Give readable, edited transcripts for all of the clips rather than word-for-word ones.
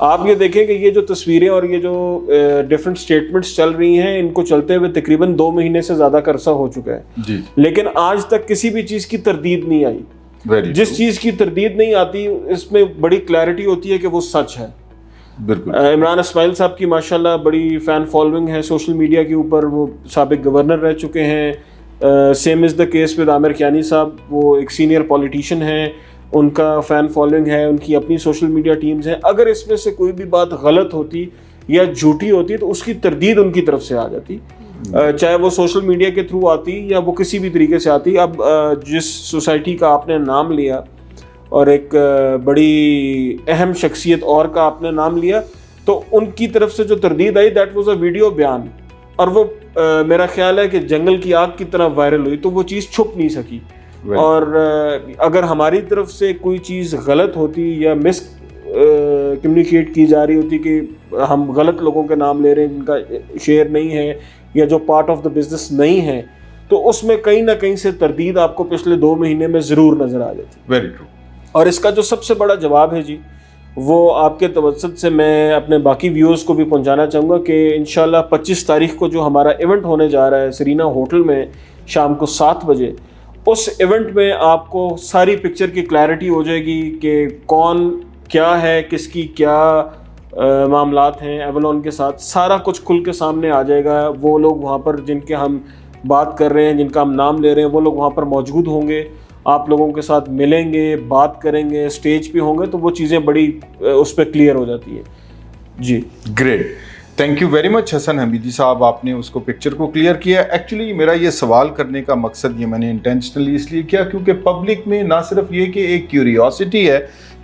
آپ یہ دیکھیں کہ یہ جو تصویریں اور یہ جو ڈفرینٹ اسٹیٹمنٹس چل رہی ہیں ان کو چلتے ہوئے تقریباً 2 مہینے سے زیادہ کا عرصہ ہو چکا ہے جی لیکن آج تک کسی بھی چیز کی تردید نہیں آئی. جس چیز کی تردید نہیں آتی اس میں بڑی کلیئرٹی ہوتی ہے کہ وہ سچ ہے. بالکل. عمران اسماعیل صاحب کی ماشاءاللہ بڑی فین فالوئنگ ہے سوشل میڈیا کے اوپر, وہ سابق گورنر رہ چکے ہیں. Same is the case with Aamir Kayani صاحب, وہ ایک سینئر پولیٹیشین ہیں, ان کا فین فالوئنگ ہے, ان کی اپنی سوشل میڈیا ٹیمز ہیں. اگر اس میں سے کوئی بھی بات غلط ہوتی یا جھوٹی ہوتی تو اس کی تردید ان کی طرف سے آ جاتی, چاہے وہ سوشل میڈیا کے تھرو آتی یا وہ کسی بھی طریقے سے آتی. اب جس سوسائٹی کا آپ نے نام لیا اور ایک بڑی اہم شخصیت اور کا آپ نے نام لیا, تو ان کی طرف سے جو تردید آئی دیٹ واز اے ویڈیو بیان, اور وہ میرا خیال ہے کہ جنگل کی آگ کی طرح وائرل ہوئی, تو وہ چیز چھپ نہیں سکی. اور اگر ہماری طرف سے کوئی چیز غلط ہوتی یا مس کمیونیکیٹ کی جا رہی ہوتی کہ ہم غلط لوگوں کے نام لے رہے ہیں جن کا شیئر نہیں ہے یا جو پارٹ آف دا بزنس نہیں ہے, تو اس میں کہیں نہ کہیں سے تردید آپ کو پچھلے 2 مہینے میں ضرور نظر آ جاتی. Very true. اور اس کا جو سب سے بڑا جواب ہے جی, وہ آپ کے توسط سے میں اپنے باقی ویورز کو بھی پہنچانا چاہوں گا کہ انشاءاللہ 25 تاریخ کو جو ہمارا ایونٹ ہونے جا رہا ہے سرینا ہوٹل میں شام کو 7 بجے, اس ایونٹ میں آپ کو ساری پکچر کی کلیئرٹی ہو جائے گی کہ کون کیا ہے, کس کی کیا معاملات ہیں ایولون کے ساتھ, سارا کچھ کھل کے سامنے آ جائے گا. وہ لوگ وہاں پر جن کے ہم بات کر رہے ہیں, جن کا ہم نام لے رہے ہیں, وہ لوگ وہاں پر موجود ہوں گے, آپ لوگوں کے ساتھ ملیں گے, بات کریں گے, اسٹیج پہ ہوں گے, تو وہ چیزیں بڑی اس پہ کلیئر ہو جاتی ہیں. جی great, thank you very much Hassan Hamidi صاحب, آپ نے اس کو پکچر کو کلیئر کیا. ایکچولی میرا یہ سوال کرنے کا مقصد یہ میں نے انٹینشنلی اس لیے کیا کیونکہ پبلک میں نہ صرف یہ کہ ایک کیوریوسٹی ہے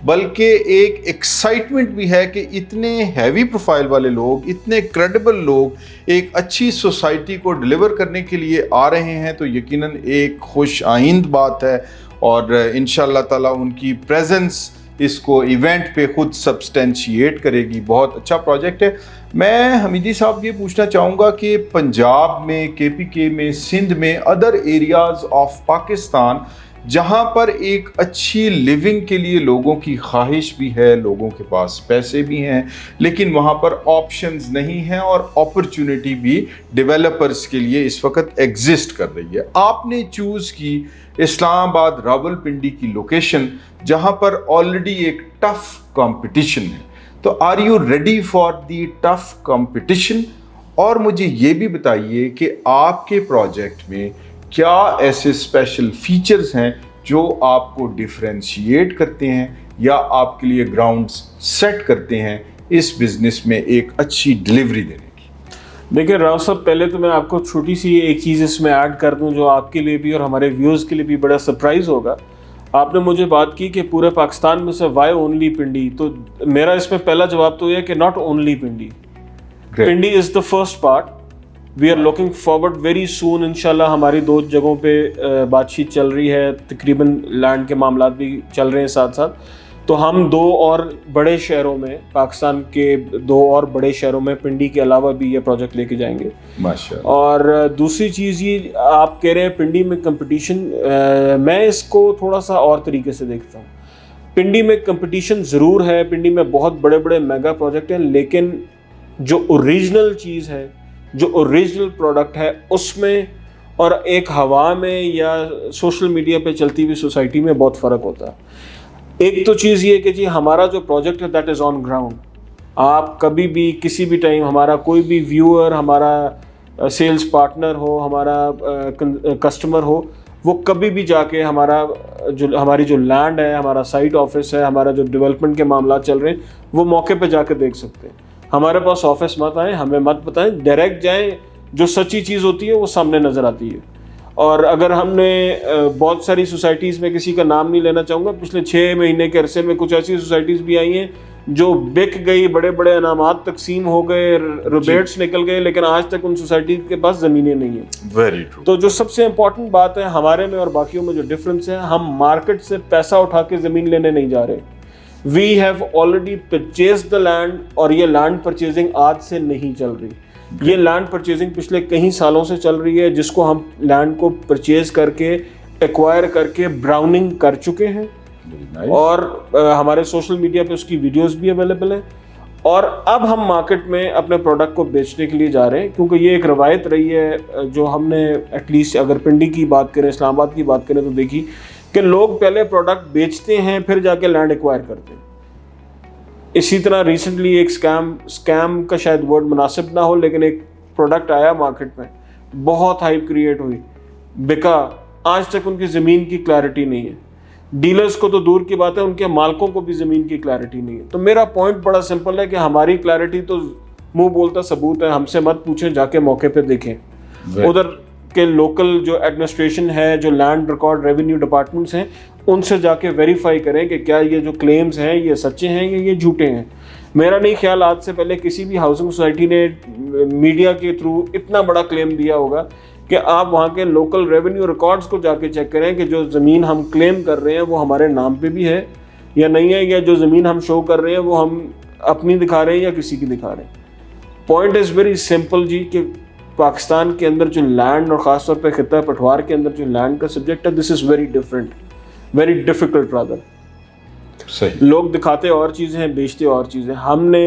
بلکہ ایک ایکسائٹمنٹ بھی ہے کہ اتنے ہیوی پروفائل والے لوگ, اتنے کریڈیبل لوگ ایک اچھی سوسائٹی کو ڈیلیور کرنے کے لیے آ رہے ہیں, تو یقیناً ایک خوش آئند بات ہے. اور انشاءاللہ تعالیٰ ان کی پریزنس اس کو ایونٹ پہ خود سبسٹینشیٹ کرے گی. بہت اچھا پروجیکٹ ہے. میں حمیدی صاحب یہ پوچھنا چاہوں گا کہ پنجاب میں, KPK میں, سندھ میں, ادر ایریاز آف پاکستان جہاں پر ایک اچھی لیونگ کے لیے لوگوں کی خواہش بھی ہے, لوگوں کے پاس پیسے بھی ہیں, لیکن وہاں پر آپشنز نہیں ہیں اور اپرچونٹی بھی ڈیولپرز کے لیے اس وقت ایگزسٹ کر رہی ہے. آپ نے چوز کی اسلام آباد راولپنڈی کی لوکیشن جہاں پر آلریڈی ایک ٹف کمپٹیشن ہے, تو are you ready for the tough competition? اور مجھے یہ بھی بتائیے کہ آپ کے پروجیکٹ میں کیا ایسے اسپیشل فیچرز ہیں جو آپ کو ڈیفرینشیٹ کرتے ہیں یا آپ کے لیے گراؤنڈز سیٹ کرتے ہیں اس بزنس میں ایک اچھی ڈلیوری دینے کی؟ دیکھیں راؤ صاحب, پہلے تو میں آپ کو چھوٹی سی ایک چیز اس میں ایڈ کر دوں جو آپ کے لیے بھی اور ہمارے ویورز کے لیے بھی بڑا سرپرائز ہوگا. آپ نے مجھے بات کی کہ پورے پاکستان میں سے وائی اونلی پنڈی, تو میرا اس میں پہلا جواب تو یہ ہے کہ not only Pindi. Pindi is the first part. We are looking forward very soon, انشاءاللہ ہماری 2 جگہوں پہ بات چیت چل رہی ہے, تقریباً لینڈ کے معاملات بھی چل رہے ہیں ساتھ ساتھ. تو ہم 2 اور بڑے شہروں میں, پاکستان کے 2 اور بڑے شہروں میں پنڈی کے علاوہ بھی یہ پروجیکٹ لے کے جائیں گے ماشاءاللہ. اور دوسری چیز یہ آپ کہہ رہے ہیں پنڈی میں کمپٹیشن, میں اس کو تھوڑا سا اور طریقے سے دیکھتا ہوں. پنڈی میں کمپٹیشن ضرور ہے, پنڈی میں بہت بڑے بڑے میگا پروجیکٹ ہیں, لیکن جو اوریجنل چیز ہے, جو اوریجنل پروڈکٹ ہے, اس میں اور ایک ہوا میں یا سوشل میڈیا پہ چلتی ہوئی سوسائٹی میں بہت فرق ہوتا ہے. ایک تو چیز یہ کہ جی ہمارا جو پروجیکٹ ہے دیٹ از آن گراؤنڈ. آپ کبھی بھی کسی بھی ٹائم, ہمارا کوئی بھی ویور, ہمارا سیلز پارٹنر ہو, ہمارا کسٹمر ہو, وہ کبھی بھی جا کے ہماری جو لینڈ ہے, ہمارا سائٹ آفس ہے, ہمارا جو ڈیولپمنٹ کے معاملات چل رہے ہیں, وہ موقع پہ جا کے دیکھ سکتے ہیں. ہمارے پاس آفس مت آئیں, ہمیں مت بتائیں, ڈائریکٹ جائیں, جو سچی چیز ہوتی ہے وہ سامنے نظر آتی ہے. اور اگر ہم نے بہت ساری سوسائٹیز میں کسی کا نام نہیں لینا چاہوں گا, پچھلے 6 مہینے کے عرصے میں کچھ ایسی سوسائٹیز بھی آئی ہیں جو بک گئی, بڑے بڑے انعامات تقسیم ہو گئے, ریبیٹس نکل گئے, لیکن آج تک ان سوسائٹیز کے پاس زمینیں نہیں ہیں. Very true. تو جو سب سے امپورٹنٹ بات ہے ہمارے میں اور باقیوں میں جو ڈفرینس ہے, ہم مارکیٹ سے پیسہ اٹھا کے زمین لینے نہیں جا رہے. We have already purchase the land, اور یہ لینڈ پرچیزنگ آج سے نہیں چل رہی. یہ لینڈ پرچیزنگ پچھلے کئی سالوں سے چل رہی ہے, جس کو ہم لینڈ کو پرچیز کر کے, ایکوائر کر کے براؤننگ کر چکے ہیں, اور ہمارے سوشل میڈیا پہ اس کی ویڈیوز بھی اویلیبل ہیں. اور اب ہم مارکیٹ میں اپنے پروڈکٹ کو بیچنے کے لیے جا رہے ہیں، کیونکہ یہ ایک روایت رہی ہے جو ہم نے ایٹ لیسٹ اگر پنڈی کی بات کریں، اسلام آباد کی بات کریں تو دیکھی کہ لوگ پہلے پروڈکٹ بیچتے ہیں پھر جا کے لینڈ ایکوائر کرتے ہیں. اسی طرح ریسنٹلی ایک اسکیم کا شاید ورڈ مناسب نہ ہو، لیکن ایک پروڈکٹ آیا مارکیٹ میں، بہت ہائپ کریٹ ہوئی، بکا، آج تک ان کی زمین کی کلیئرٹی نہیں ہے. ڈیلرز کو تو دور کی بات ہے، ان کے مالکوں کو بھی زمین کی کلیئرٹی نہیں ہے. تو میرا پوائنٹ بڑا سمپل ہے کہ ہماری کلیئرٹی تو منہ بولتا ثبوت ہے، ہم سے مت پوچھیں، جا کے موقع پہ دیکھیں. ادھر کے لوکل جو ایڈمنسٹریشن ہے، جو لینڈ ریکارڈ ریونیو ڈپارٹمنٹس ہیں، ان سے جا کے ویریفائی کریں کہ کیا یہ جو کلیمز ہیں یہ سچے ہیں یا یہ جھوٹے ہیں. میرا نہیں خیال آج سے پہلے کسی بھی ہاؤسنگ سوسائٹی نے میڈیا کے تھرو اتنا بڑا کلیم دیا ہوگا کہ آپ وہاں کے لوکل ریونیو ریکارڈز کو جا کے چیک کریں کہ جو زمین ہم کلیم کر رہے ہیں وہ ہمارے نام پہ بھی ہے یا نہیں ہے، یا جو زمین ہم شو کر رہے ہیں وہ ہم اپنی دکھا رہے ہیں یا کسی کی دکھا رہے ہیں. پوائنٹ از ویری سمپل جی، کہ پاکستان کے اندر جو لینڈ اور خاص طور پہ خطہ پٹوار کے اندر جو لینڈ کا سبجیکٹ ہے، this is very different, very difficult rather. صحیح. لوگ دکھاتے اور چیزیں ہیں، بیچتے اور چیزیں. ہم نے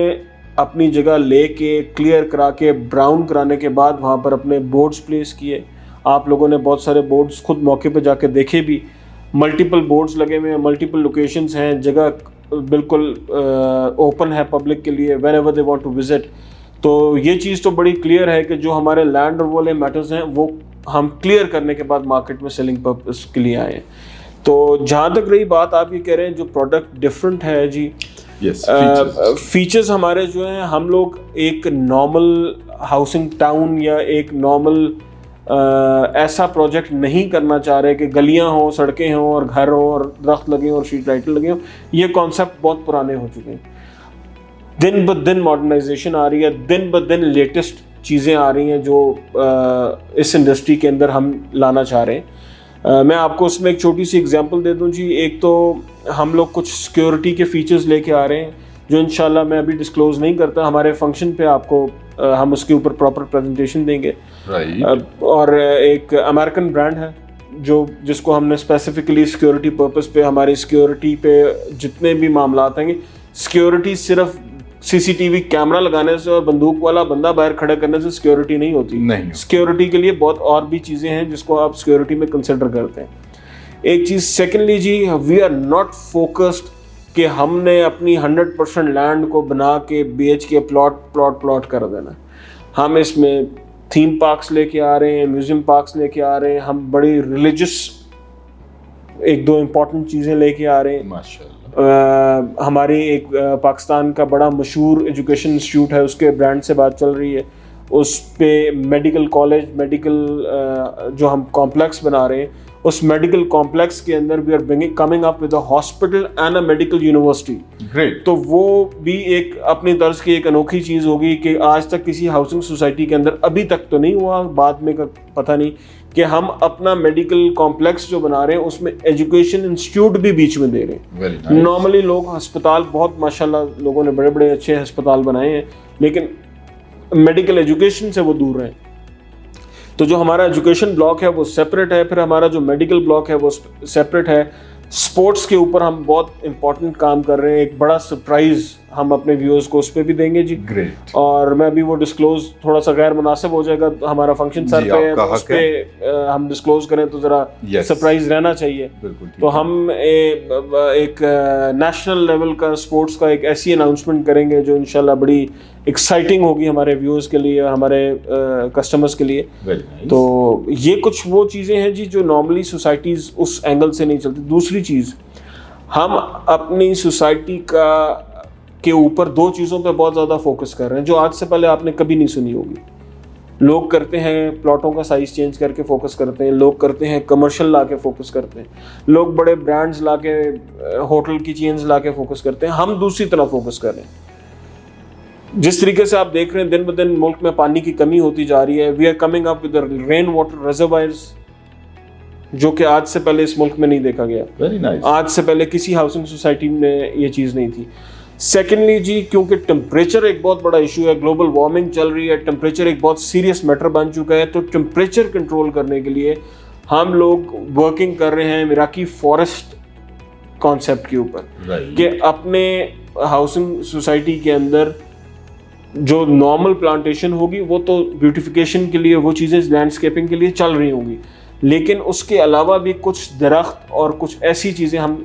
اپنی جگہ لے کے کلیئر کرا کے براؤن کرانے کے بعد وہاں پر اپنے بورڈز پلیس کیے. آپ لوگوں نے بہت سارے بورڈز خود موقع پہ جا کے دیکھے بھی، ملٹیپل بورڈز لگے ہوئے ہیں، ملٹیپل لوکیشنز ہیں، جگہ بالکل اوپن ہے پبلک کے لیے whenever they want to visit. تو یہ چیز تو بڑی کلیئر ہے کہ جو ہمارے لینڈ اور والے میٹرز ہیں وہ ہم کلیئر کرنے کے بعد مارکیٹ میں سیلنگ پرپز کے لیے آئے ہیں. تو جہاں تک رہی بات آپ یہ کہہ رہے ہیں جو پروڈکٹ ڈفرینٹ ہے جی، فیچرز ہمارے جو ہیں، ہم لوگ ایک نارمل ہاؤسنگ ٹاؤن یا ایک نارمل ایسا پروجیکٹ نہیں کرنا چاہ رہے کہ گلیاں ہوں، سڑکیں ہوں اور گھر ہوں اور درخت لگے ہوں اور اسٹریٹ لائٹیں لگے ہوں. یہ کانسیپٹ بہت پرانے ہو چکے ہیں. دن بدن ماڈرنائزیشن آ رہی ہے، دن بدن لیٹسٹ چیزیں آ رہی ہیں جو اس انڈسٹری کے اندر ہم لانا چاہ رہے ہیں. میں آپ کو اس میں ایک چھوٹی سی اگزامپل دے دوں جی. ایک تو ہم لوگ کچھ سیکیورٹی کے فیچرز لے کے آ رہے ہیں جو انشاءاللہ میں ابھی ڈسکلوز نہیں کرتا، ہمارے فنکشن پہ آپ کو ہم اس کے اوپر پراپر پریزنٹیشن دیں گے. اور ایک امریکن برانڈ ہے جس کو ہم نے اسپیسیفکلی سیکیورٹی پرپز پہ، ہماری سیکیورٹی پہ جتنے بھی معاملات ہیں گے، سیکیورٹی صرف سی سی ٹی وی کیمرہ لگانے سے اور بندوق والا بندہ باہر کھڑا کرنے سے سیکیورٹی نہیں ہوتی. سیکیورٹی کے لیے بہت اور بھی چیزیں ہیں جس کو آپ سیکیورٹی میں کنسیڈر کرتے ہیں. ایک چیز سیکنڈلی جی، وی آر ناٹ فوکسڈ کہ ہم نے اپنی 100% لینڈ کو بنا کے بیچ کے پلاٹ کر دینا. ہم اس میں تھیم پارکس لے کے آ رہے ہیں، میوزیم پارکس لے کے آ رہے ہیں، ہم بڑی ریلیجس ایک دو امپورٹنٹ چیزیں لے کے آ رہے ہیں. ماشاءاللہ. ہماری ایک پاکستان کا بڑا مشہور ایجوکیشن انسٹیٹیوٹ ہے، اس کے برانڈ سے بات چل رہی ہے. اس پہ میڈیکل کالج، میڈیکل جو ہم کمپلیکس بنا رہے ہیں، اس میڈیکل کمپلیکس کے اندر we are coming up with a hospital and a medical university. تو وہ بھی ایک اپنی طرز کی ایک انوکھی چیز ہوگی کہ آج تک کسی ہاؤسنگ سوسائٹی کے اندر ابھی تک تو نہیں ہوا، بعد میں کا پتہ نہیں، کہ ہم اپنا میڈیکل کمپلیکس جو بنا رہے ہیں اس میں ایجوکیشن انسٹیٹیوٹ بھی بیچ میں دے رہے ہیں. نارملی لوگ ہسپتال بہت ماشاءاللہ لوگوں نے بڑے بڑے اچھے ہسپتال بنائے ہیں، لیکن میڈیکل ایجوکیشن سے وہ دور ہیں. تو جو ہمارا ایجوکیشن بلاک ہے وہ سیپریٹ ہے، پھر ہمارا جو میڈیکل بلاک ہے وہ سیپریٹ ہے. سپورٹس کے اوپر ہم بہت امپورٹنٹ کام کر رہے ہیں. ایک بڑا سرپرائز ہم اپنے ویورز کو اس پہ بھی دیں گے جی. اور میں ابھی وہ ڈسکلوز تھوڑا سا غیر مناسب ہو جائے گا، ہمارا فنکشن سر پہ ہے، اس پہ ہم ڈسکلوز کریں تو ذرا سرپرائز رہنا چاہیے. تو ہم ایک نیشنل لیول کا اسپورٹس کا ایک ایسی اناؤنسمنٹ کریں گے جو انشاءاللہ بڑی ایکسائٹنگ ہوگی ہمارے ویورز کے لیے، ہمارے کسٹمرز کے لیے. تو یہ کچھ وہ چیزیں ہیں جی جو نارملی سوسائٹیز اس اینگل سے نہیں چلتی. دوسری چیز، ہم اپنی سوسائٹی کے اوپر دو چیزوں پہ بہت زیادہ فوکس کر رہے ہیں جو آج سے پہلے آپ نے کبھی نہیں سنی ہوگی. لوگ کرتے ہیں پلاٹوں کا سائز چینج کر کے فوکس کرتے ہیں، لوگ کرتے ہیں کمرشل لا کے فوکس کرتے ہیں، لوگ بڑے برانڈز لا کے، ہوٹل کی چینز لا کے فوکس کرتے ہیں. ہم دوسری طرح فوکس کر رہے ہیں. جس طریقے سے آپ دیکھ رہے ہیں دن بدن ملک میں پانی کی کمی ہوتی جا رہی ہے، we are coming up with rain water reservoirs جو کہ آج سے پہلے اس ملک میں نہیں دیکھا گیا. آج سے پہلے کسی ہاؤسنگ سوسائٹی میں یہ چیز نہیں تھی. سیکنڈلی جی، کیونکہ ٹمپریچر ایک بہت بڑا ایشو ہے، گلوبل وارمنگ چل رہی ہے، ٹمپریچر ایک بہت سیریس میٹر بن چکا ہے. تو ٹمپریچر کنٹرول کرنے کے لیے ہم لوگ ورکنگ کر رہے ہیں میراکی فارسٹ کانسیپٹ کے اوپر کہ اپنے ہاؤسنگ سوسائٹی کے اندر جو نارمل پلانٹیشن ہوگی وہ تو بیوٹیفیکیشن کے لیے وہ چیزیں لینڈسکیپنگ کے لیے چل رہی ہوں گی, لیکن اس کے علاوہ بھی کچھ درخت اور کچھ ایسی چیزیں ہم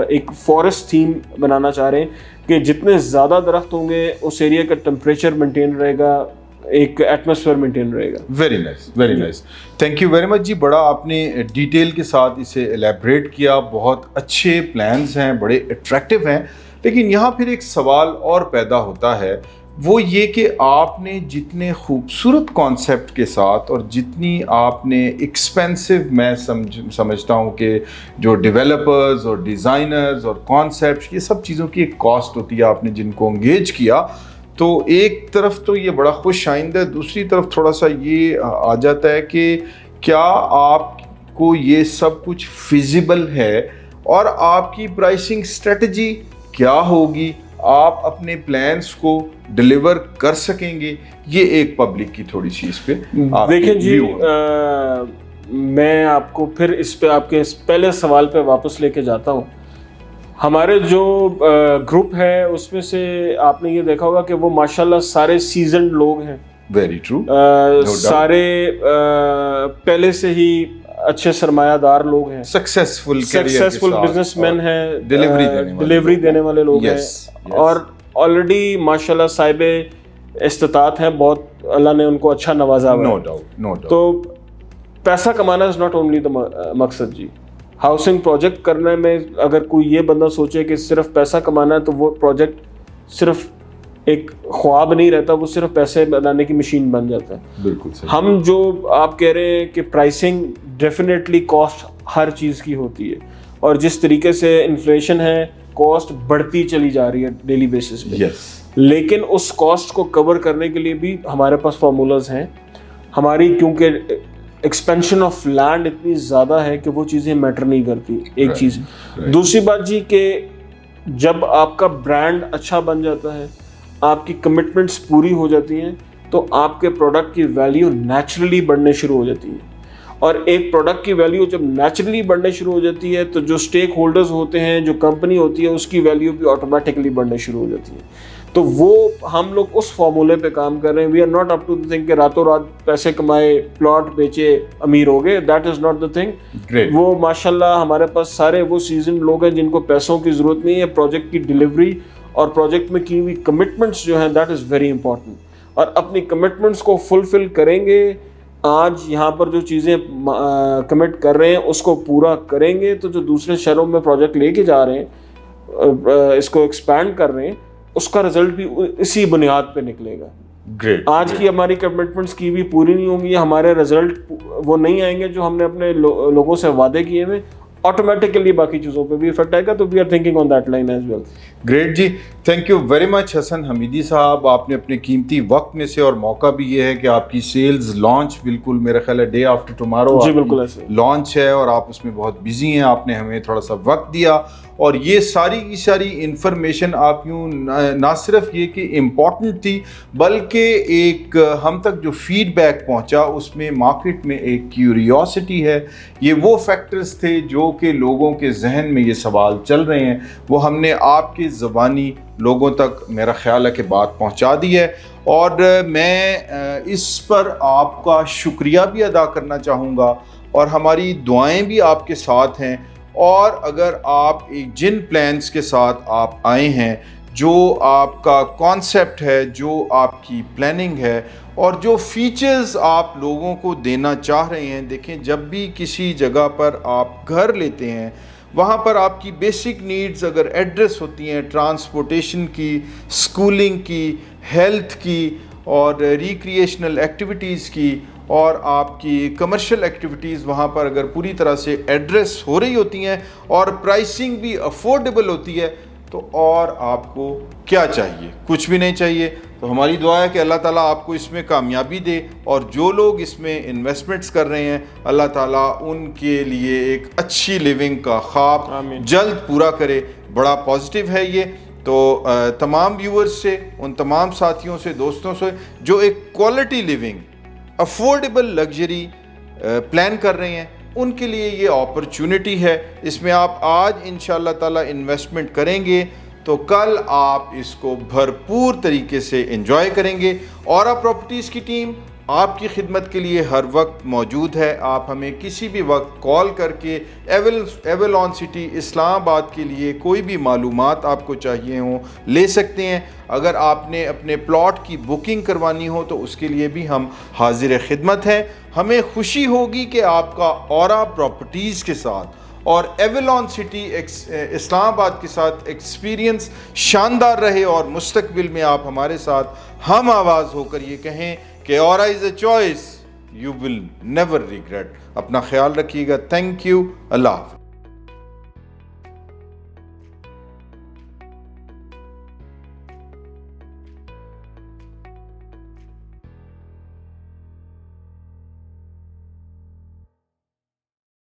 ایک فارسٹ تھیم بنانا چاہ رہے ہیں کہ جتنے زیادہ درخت ہوں گے اس ایریا کا ٹمپریچر مینٹین رہے گا, ایک ایٹماسفیئر مینٹین رہے گا. Very nice, very nice, thank you very much جی. بڑا آپ نے ڈیٹیل کے ساتھ اسے ایلیبریٹ کیا, بہت اچھے پلانز ہیں, بڑے اٹریکٹیو ہیں, لیکن یہاں پھر ایک سوال اور پیدا ہوتا ہے, وہ یہ کہ آپ نے جتنے خوبصورت کانسیپٹ کے ساتھ اور جتنی آپ نے ایکسپینسو, میں سمجھتا ہوں کہ جو ڈیولپرز اور ڈیزائنرز اور کانسیپٹ, یہ سب چیزوں کی ایک کاسٹ ہوتی ہے, آپ نے جن کو انگیج کیا, تو ایک طرف تو یہ بڑا خوش آئندہ ہے, دوسری طرف تھوڑا سا یہ آ جاتا ہے کہ کیا آپ کو یہ سب کچھ فیزیبل ہے, اور آپ کی پرائسنگ اسٹریٹجی کیا ہوگی, آپ اپنے پلانس کو ڈیلیور کر سکیں گے. یہ ایک پبلک کی تھوڑی سی اس پہ دیکھیں جی, میں آپ کو پھر اس پہ آپ کے پہلے سوال پہ واپس لے کے جاتا ہوں. ہمارے جو گروپ ہے اس میں سے آپ نے یہ دیکھا ہوگا کہ وہ ماشاءاللہ سارے سیزنڈ لوگ ہیں. Very true. سارے پہلے سے ہی اچھے سرمایہ دار لوگ ہیں, سکسیسفل بزنس مین ہیں, ڈلیوری دینے والے لوگ ہیں, اور آلریڈی ماشاءاللہ صاحب استطاعت ہیں, بہت اللہ نے ان کو اچھا نوازا ہوا ہے. No doubt. تو پیسہ کمانا از ناٹ اونلی دا مقصد جی. ہاؤسنگ پروجیکٹ کرنے میں اگر کوئی یہ بندہ سوچے کہ صرف پیسہ کمانا ہے تو وہ پروجیکٹ صرف ایک خواب نہیں رہتا, وہ صرف پیسے بنانے کی مشین بن جاتا ہے. بالکل صحیح. ہم جو آپ کہہ رہے ہیں کہ پرائسنگ ڈیفینیٹلی کاسٹ ہر چیز کی ہوتی ہے, اور جس طریقے سے انفلیشن ہے کاسٹ بڑھتی چلی جا رہی ہے ڈیلی بیسس پہ, لیکن اس کاسٹ کو کور کرنے کے لیے بھی ہمارے پاس فارمولاز ہیں. ہماری کیونکہ ایکسپینشن آف لینڈ اتنی زیادہ ہے کہ وہ چیزیں میٹر نہیں کرتی, ایک چیز. دوسری بات جی کہ جب آپ کا برانڈ اچھا بن جاتا ہے, آپ کی کمٹمنٹس پوری ہو جاتی ہیں, تو آپ کے پروڈکٹ کی ویلیو نیچرلی بڑھنے شروع ہو جاتی ہے. اور ایک پروڈکٹ کی ویلیو جب نیچرلی بڑھنے شروع ہو جاتی ہے تو جو اسٹیک ہولڈرز ہوتے ہیں, جو کمپنی ہوتی ہے, اس کی ویلیو بھی آٹومیٹکلی بڑھنے شروع ہو جاتی ہے. تو وہ ہم لوگ اس فارمولے پہ کام کر رہے ہیں. We are not up to the thing کہ راتوں رات پیسے کمائے, پلاٹ بیچے, امیر ہو گئے. That is not the thing. وہ ماشاءاللہ ہمارے پاس سارے وہ سیزن لوگ ہیں جن کو پیسوں کی ضرورت نہیں ہے. پروجیکٹ کی ڈلیوری اور پروجیکٹ میں کی ہوئی کمٹمنٹس جو ہیں دیٹ از ویری امپورٹنٹ, اور اپنی کمٹمنٹس کو فلفل کریں گے. آج یہاں پر جو چیزیں کمٹ کر رہے ہیں اس کو پورا کریں گے, تو جو دوسرے شہروں میں پروجیکٹ لے کے جا رہے ہیں, اس کو ایکسپینڈ کر رہے ہیں, اس کا رزلٹ بھی اسی بنیاد پہ نکلے گا. آج کی ہماری کمٹمنٹس کی بھی پوری نہیں ہوں گی, ہمارے رزلٹ وہ نہیں آئیں گے جو ہم نے اپنے لوگوں سے وعدے کیے ہوئے, آٹومیٹکلی باقی چیزوں پہ بھی افیکٹ آئے گا. تو we are thinking on that line as well. Great جی, thank you very much Hassan Hamidi صاحب. آپ نے اپنے قیمتی وقت میں سے, اور موقع بھی یہ ہے کہ آپ کی سیلز لانچ بالکل میرا خیال ہے ڈے آفٹر ٹمارو لانچ ہے, اور آپ اس میں بہت بزی ہیں. آپ نے ہمیں تھوڑا سا وقت دیا, اور یہ ساری کی ساری انفارمیشن آپ یوں نہ صرف یہ کہ امپورٹنٹ تھی, بلکہ ایک ہم تک جو فیڈ بیک پہنچا اس میں مارکیٹ میں ایک کیوریوسٹی ہے. یہ وہ فیکٹرز تھے جو کہ لوگوں کے ذہن میں یہ سوال چل رہے ہیں, وہ ہم نے آپ کے زبانی لوگوں تک میرا خیال ہے کہ بات پہنچا دی ہے. اور میں اس پر آپ کا شکریہ بھی ادا کرنا چاہوں گا, اور ہماری دعائیں بھی آپ کے ساتھ ہیں. اور اگر آپ جن پلانز کے ساتھ آپ آئے ہیں, جو آپ کا کانسیپٹ ہے, جو آپ کی پلاننگ ہے, اور جو فیچرز آپ لوگوں کو دینا چاہ رہے ہیں, دیکھیں جب بھی کسی جگہ پر آپ گھر لیتے ہیں, وہاں پر آپ کی بیسک نیڈز اگر ایڈریس ہوتی ہیں, ٹرانسپورٹیشن کی, سکولنگ کی, ہیلتھ کی, اور ریکریشنل ایکٹیویٹیز کی, اور آپ کی کمرشل ایکٹیویٹیز وہاں پر اگر پوری طرح سے ایڈریس ہو رہی ہوتی ہیں, اور پرائسنگ بھی افورڈیبل ہوتی ہے, تو اور آپ کو کیا چاہیے؟ کچھ بھی نہیں چاہیے. تو ہماری دعا ہے کہ اللہ تعالیٰ آپ کو اس میں کامیابی دے, اور جو لوگ اس میں انویسٹمنٹس کر رہے ہیں, اللہ تعالیٰ ان کے لیے ایک اچھی لیونگ کا خواب جلد پورا کرے. بڑا پازیٹیو ہے یہ. تو تمام ویورز سے, ان تمام ساتھیوں سے, دوستوں سے جو ایک quality living, affordable luxury plan کر رہے ہیں, ان کے لیے یہ اپرچونٹی ہے. اس میں آپ آج انشاءاللہ تعالیٰ انویسٹمنٹ کریں گے تو کل آپ اس کو بھرپور طریقے سے انجوائے کریں گے۔ اورا پراپرٹیز کی ٹیم آپ کی خدمت کے لیے ہر وقت موجود ہے۔ آپ ہمیں کسی بھی وقت کال کر کے ایولون سٹی اسلام آباد کے لیے کوئی بھی معلومات آپ کو چاہیے ہوں لے سکتے ہیں۔ اگر آپ نے اپنے پلاٹ کی بکنگ کروانی ہو تو اس کے لیے بھی ہم حاضر خدمت ہیں۔ ہمیں خوشی ہوگی کہ آپ کا اورا پراپرٹیز کے ساتھ اور ایولون سٹی اسلام آباد کے ساتھ ایکسپیرینس شاندار رہے، اور مستقبل میں آپ ہمارے ساتھ ہم آواز ہو کر یہ کہیں کہ Aura is a choice you will never regret. اپنا خیال رکھیے گا۔ Thank you. اللہ حافظ۔